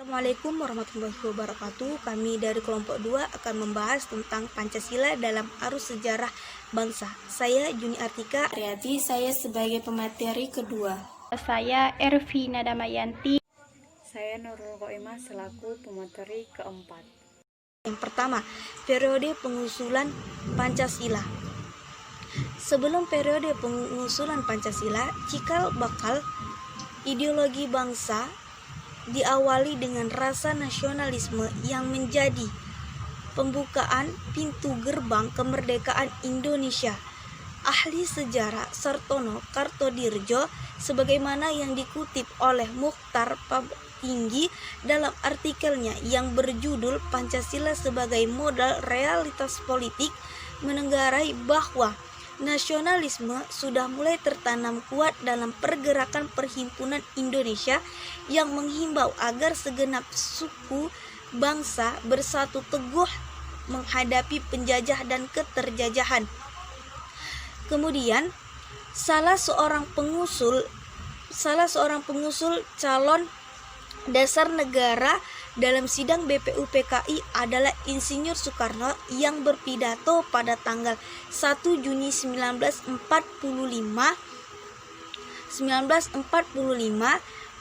Assalamualaikum warahmatullahi wabarakatuh. Kami dari kelompok 2 akan membahas tentang Pancasila dalam arus sejarah bangsa. Saya Juni Artika Riyati, saya sebagai pemateri kedua. Saya Ervina Damayanti. Saya Nurul Qoimah selaku pemateri keempat. Yang pertama, periode pengusulan Pancasila. Sebelum periode pengusulan Pancasila, cikal bakal ideologi bangsa diawali dengan rasa nasionalisme yang menjadi pembukaan pintu gerbang kemerdekaan Indonesia. Ahli sejarah Sartono Kartodirjo sebagaimana yang dikutip oleh Mukhtar Tinggi dalam artikelnya yang berjudul Pancasila sebagai Modal Realitas Politik menenggarai bahwa nasionalisme sudah mulai tertanam kuat dalam pergerakan perhimpunan Indonesia yang menghimbau agar segenap suku bangsa bersatu teguh menghadapi penjajah dan keterjajahan. Kemudian salah seorang pengusul calon dasar negara dalam sidang BPUPKI adalah Insinyur Soekarno yang berpidato pada tanggal 1 Juni 1945.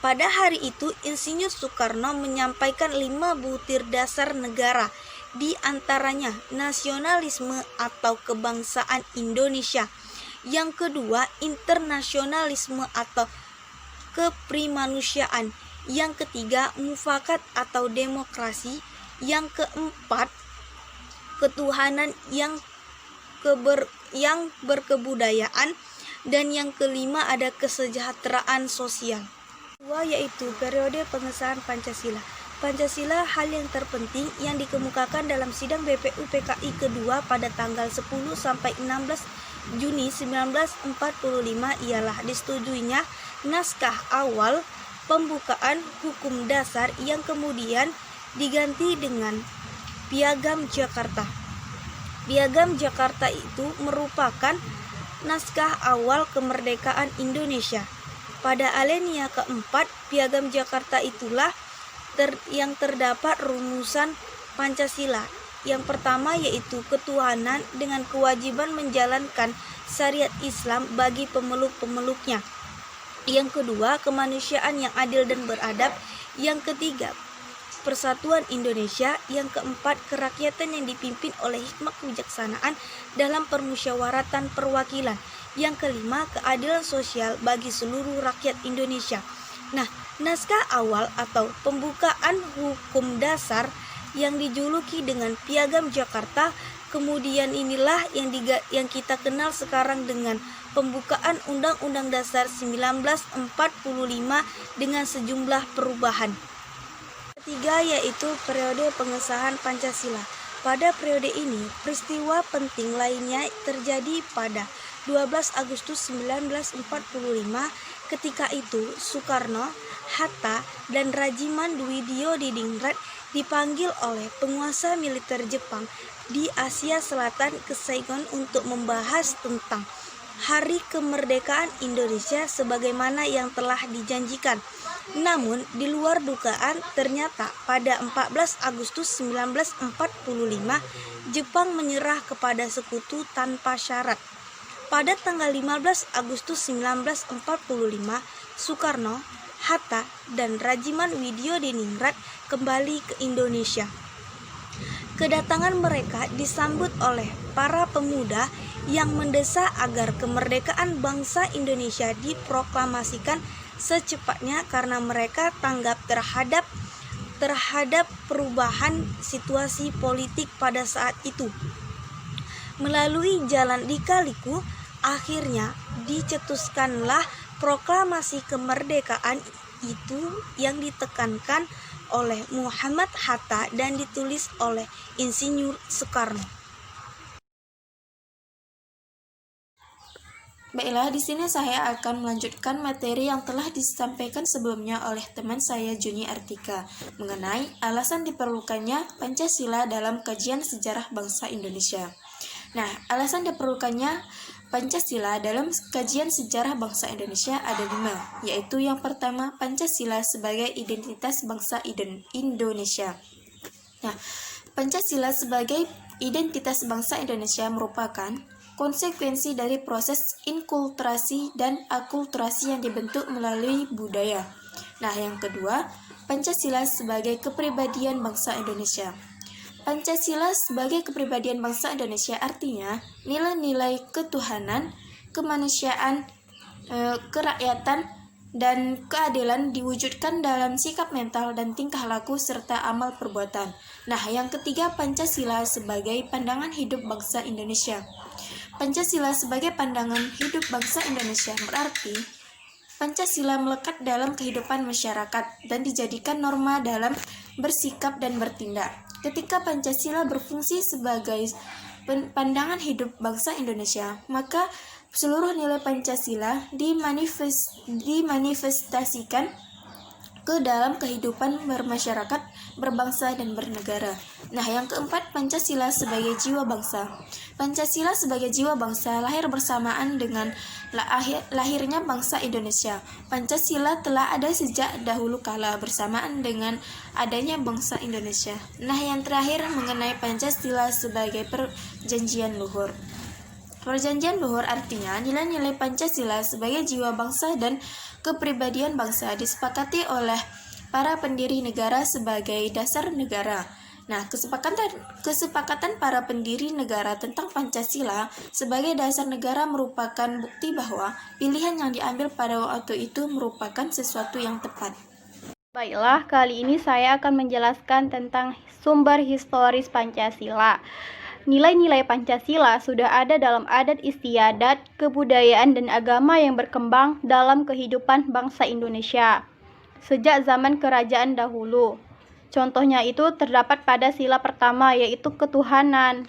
Pada hari itu Insinyur Soekarno menyampaikan 5 butir dasar negara, di antaranya nasionalisme atau kebangsaan Indonesia. Yang kedua, internasionalisme atau keprimanusiaan. Yang ketiga, mufakat atau demokrasi. Yang keempat, ketuhanan yang berkebudayaan. Dan yang kelima ada kesejahteraan sosial. Kedua yaitu periode pengesahan Pancasila. Pancasila hal yang terpenting yang dikemukakan dalam sidang BPUPKI kedua pada tanggal 10 sampai 16 Juni 1945 ialah disetujuinya naskah awal pembukaan hukum dasar yang kemudian diganti dengan Piagam Jakarta. Piagam Jakarta itu merupakan naskah awal kemerdekaan Indonesia. Pada alinea keempat Piagam Jakarta itulah yang terdapat rumusan Pancasila. Yang pertama yaitu ketuhanan dengan kewajiban menjalankan syariat Islam bagi pemeluk-pemeluknya. Yang kedua, kemanusiaan yang adil dan beradab. Yang ketiga, persatuan Indonesia. Yang keempat, kerakyatan yang dipimpin oleh hikmat kebijaksanaan dalam permusyawaratan perwakilan. Yang kelima, keadilan sosial bagi seluruh rakyat Indonesia. Nah, naskah awal atau pembukaan hukum dasar yang dijuluki dengan Piagam Jakarta, kemudian inilah yang kita kenal sekarang dengan pembukaan Undang-Undang Dasar 1945 dengan sejumlah perubahan. Ketiga yaitu periode pengesahan Pancasila. Pada periode ini, peristiwa penting lainnya terjadi pada 12 Agustus 1945. Ketika itu, Soekarno, Hatta, dan Rajiman Dwidiyodiningrat dipanggil oleh penguasa militer Jepang di Asia Selatan ke Saigon untuk membahas tentang Hari Kemerdekaan Indonesia sebagaimana yang telah dijanjikan. Namun, di luar dugaan, ternyata pada 14 Agustus 1945, Jepang menyerah kepada sekutu tanpa syarat. Pada tanggal 15 Agustus 1945, Soekarno, Hatta, dan Rajiman Dwidiyodiningrat kembali ke Indonesia. Kedatangan mereka disambut oleh para pemuda yang mendesak agar kemerdekaan bangsa Indonesia diproklamasikan secepatnya karena mereka tanggap terhadap perubahan situasi politik pada saat itu. Melalui jalan lika-liku, akhirnya dicetuskanlah proklamasi kemerdekaan itu yang ditekankan oleh Muhammad Hatta dan ditulis oleh Insinyur Soekarno. Baiklah, di sini saya akan melanjutkan materi yang telah disampaikan sebelumnya oleh teman saya Juni Artika mengenai alasan diperlukannya Pancasila dalam kajian sejarah bangsa Indonesia. Nah, alasan diperlukannya Pancasila dalam kajian sejarah bangsa Indonesia ada 5, yaitu yang pertama Pancasila sebagai identitas bangsa Indonesia. Nah, Pancasila sebagai identitas bangsa Indonesia merupakan konsekuensi dari proses inkulturasi dan akulturasi yang dibentuk melalui budaya. Nah, yang kedua, Pancasila sebagai kepribadian bangsa Indonesia. Pancasila sebagai kepribadian bangsa Indonesia artinya nilai-nilai ketuhanan, kemanusiaan, kerakyatan, dan keadilan diwujudkan dalam sikap mental dan tingkah laku serta amal perbuatan. Nah, yang ketiga, Pancasila sebagai pandangan hidup bangsa Indonesia. Pancasila sebagai pandangan hidup bangsa Indonesia berarti Pancasila melekat dalam kehidupan masyarakat dan dijadikan norma dalam bersikap dan bertindak. Ketika Pancasila berfungsi sebagai pandangan hidup bangsa Indonesia, maka seluruh nilai Pancasila dimanifestasikan ke dalam kehidupan bermasyarakat, berbangsa, dan bernegara. Nah, yang keempat, Pancasila sebagai jiwa bangsa. Pancasila sebagai jiwa bangsa lahir bersamaan dengan lahirnya bangsa Indonesia. Pancasila telah ada sejak dahulu kala bersamaan dengan adanya bangsa Indonesia. Nah, yang terakhir mengenai Pancasila sebagai perjanjian luhur. Perjanjian luhur artinya nilai-nilai Pancasila sebagai jiwa bangsa dan kepribadian bangsa disepakati oleh para pendiri negara sebagai dasar negara. Nah, kesepakatan para pendiri negara tentang Pancasila sebagai dasar negara merupakan bukti bahwa pilihan yang diambil pada waktu itu merupakan sesuatu yang tepat. Baiklah, kali ini saya akan menjelaskan tentang sumber historis Pancasila. Nilai-nilai Pancasila sudah ada dalam adat istiadat, kebudayaan, dan agama yang berkembang dalam kehidupan bangsa Indonesia sejak zaman kerajaan dahulu. Contohnya itu terdapat pada sila pertama, yaitu ketuhanan.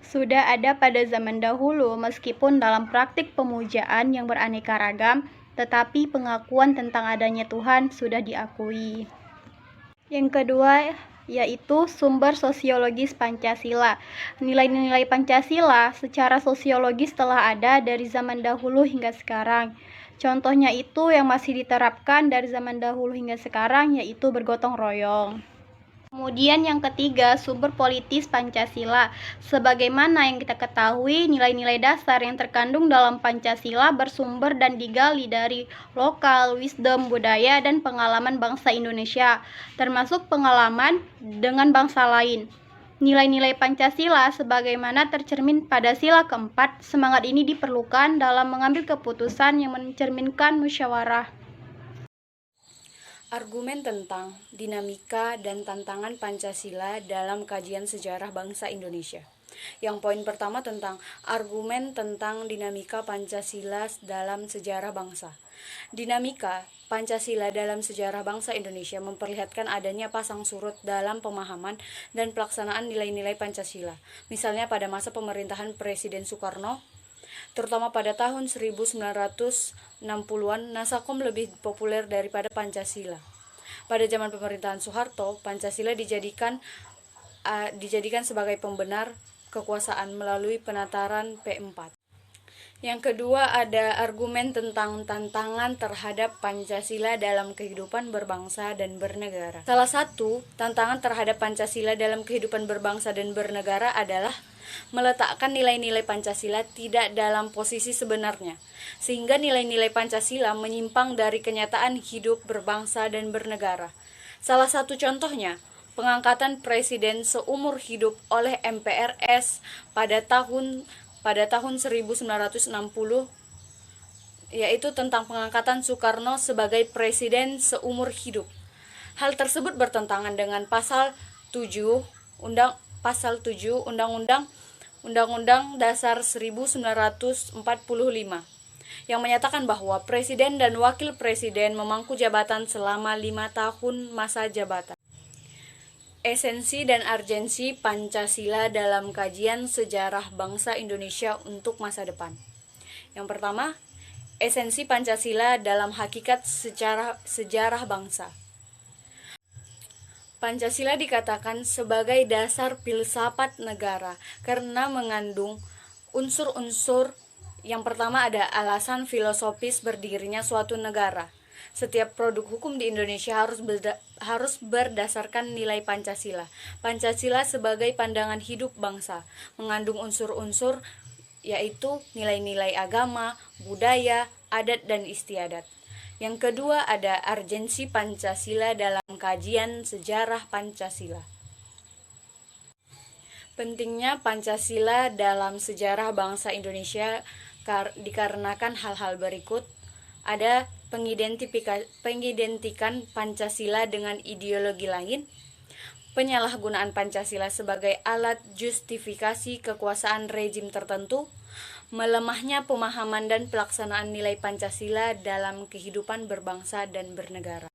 Sudah ada pada zaman dahulu, meskipun dalam praktik pemujaan yang beraneka ragam, tetapi pengakuan tentang adanya Tuhan sudah diakui. Yang kedua, yaitu sumber sosiologis Pancasila. Nilai-nilai Pancasila secara sosiologis telah ada dari zaman dahulu hingga sekarang. Contohnya itu yang masih diterapkan dari zaman dahulu hingga sekarang, yaitu bergotong royong. Kemudian yang ketiga, sumber politis Pancasila. Sebagaimana yang kita ketahui, nilai-nilai dasar yang terkandung dalam Pancasila bersumber dan digali dari lokal, wisdom, budaya, dan pengalaman bangsa Indonesia, termasuk pengalaman dengan bangsa lain. Nilai-nilai Pancasila sebagaimana tercermin pada sila keempat, semangat ini diperlukan dalam mengambil keputusan yang mencerminkan musyawarah. Argumen tentang dinamika dan tantangan Pancasila dalam kajian sejarah bangsa Indonesia. Yang poin pertama tentang argumen tentang dinamika Pancasila dalam sejarah bangsa. Dinamika Pancasila dalam sejarah bangsa Indonesia memperlihatkan adanya pasang surut dalam pemahaman dan pelaksanaan nilai-nilai Pancasila. Misalnya pada masa pemerintahan Presiden Soekarno, terutama pada tahun 1960-an, Nasakom lebih populer daripada Pancasila. Pada zaman pemerintahan Soeharto, Pancasila dijadikan sebagai pembenar kekuasaan melalui penataran P4. Yang kedua, ada argumen tentang tantangan terhadap Pancasila dalam kehidupan berbangsa dan bernegara. Salah satu tantangan terhadap Pancasila dalam kehidupan berbangsa dan bernegara adalah meletakkan nilai-nilai Pancasila tidak dalam posisi sebenarnya, sehingga nilai-nilai Pancasila menyimpang dari kenyataan hidup berbangsa dan bernegara. Salah satu contohnya, pengangkatan presiden seumur hidup oleh MPRS pada tahun 1960, yaitu tentang pengangkatan Soekarno sebagai presiden seumur hidup. Hal tersebut bertentangan dengan pasal 7 Undang-Undang Dasar 1945 yang menyatakan bahwa presiden dan wakil presiden memangku jabatan selama 5 tahun masa jabatan. Esensi dan urgensi Pancasila dalam kajian sejarah bangsa Indonesia untuk masa depan. Yang pertama, esensi Pancasila dalam hakikat sejarah bangsa. Pancasila dikatakan sebagai dasar filsafat negara karena mengandung Unsur-unsur yang pertama ada alasan filosofis berdirinya suatu negara. Setiap produk hukum di Indonesia harus berdasarkan nilai Pancasila. Pancasila sebagai pandangan hidup bangsa mengandung unsur-unsur yaitu nilai-nilai agama, budaya, adat, dan istiadat. Yang kedua ada urgensi Pancasila dalam kajian sejarah Pancasila. Pentingnya Pancasila dalam sejarah bangsa Indonesia dikarenakan hal-hal berikut. Ada pengidentikan Pancasila dengan ideologi lain, penyalahgunaan Pancasila sebagai alat justifikasi kekuasaan rezim tertentu, melemahnya pemahaman dan pelaksanaan nilai Pancasila dalam kehidupan berbangsa dan bernegara.